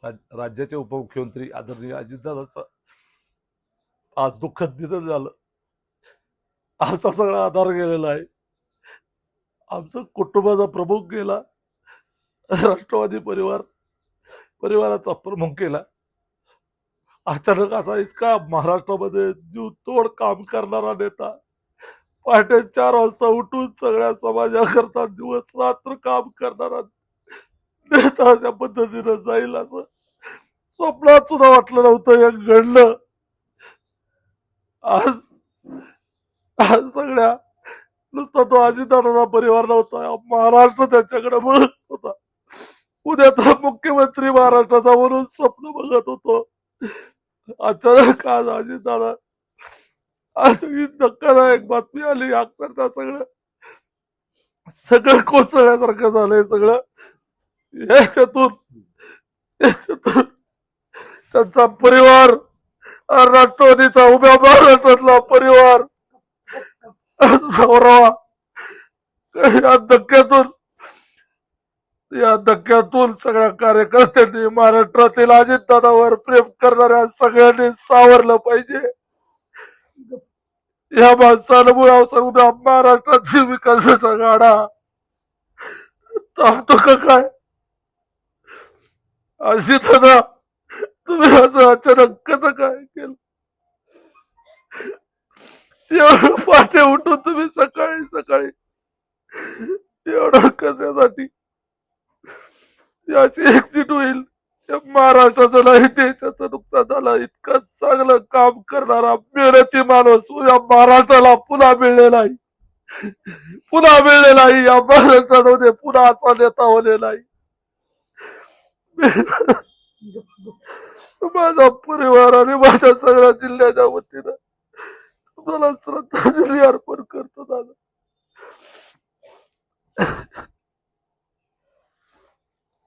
राज्याचे उपमुख्यमंत्री आदरणीय अजितदादांचं आज दुःखद निधन झालं. आमचा सगळा आधार गेलेला आहे. आमचं कुटुंबाचा प्रमुख गेला. राष्ट्रवादी परिवाराचा प्रमुख गेला. अचानक असा इतका महाराष्ट्रामध्ये जीव तोड काम करणारा नेता, पहाटे 4 वाजता उठून सगळ्या समाजाकरता दिवस रात्र काम करणारा नेता अशा पद्धतीनं जाईल असं स्वप्नात सुद्धा वाटलं नव्हतं. हे घडलं. आज आज सगळ्या नुसता तो अजितदादाचा परिवार नव्हता, महाराष्ट्र त्याच्याकडे बघत होता. उद्या तर मुख्यमंत्री महाराष्ट्राचा म्हणून स्वप्न बघत होतो. अचानक आज अजितदादा आज ही धक्कादायक बातमी आली. अक्षरशः सगळं कोसळल्यासारखं झालंय. सगळं याच्यातून त्यांचा परिवार, राष्ट्रवादीचा उभ्या महाराष्ट्रातला परिवार या धक्क्यातून सगळ्या कार्यकर्त्यांनी, महाराष्ट्रातील अजितदादावर प्रेम करणाऱ्या सगळ्यांनी सावरलं पाहिजे. या माणसामुळे उद्या महाराष्ट्रातील विकासाचा गाडा थांबतो का काय? अजितदादा, तुम्ही असं अचानक कसं काय केलं? एवढं पहाटे उठून तुम्ही सकाळी एवढं कशासाठी? याची एक्झिट होईल, महाराष्ट्राचं नाही देशाचं नुकसान झालं. इतकं चांगलं काम करणारा मेहनती माणूस या महाराष्ट्राला पुन्हा मिळलेला आहे. या महाराष्ट्रामध्ये पुन्हा असा नेता होलेला आहे. माझा परिवार आणि माझ्या सगळ्या जिल्ह्याच्या वतीनं तुम्हाला श्रद्धांजली अर्पण करतो दादा.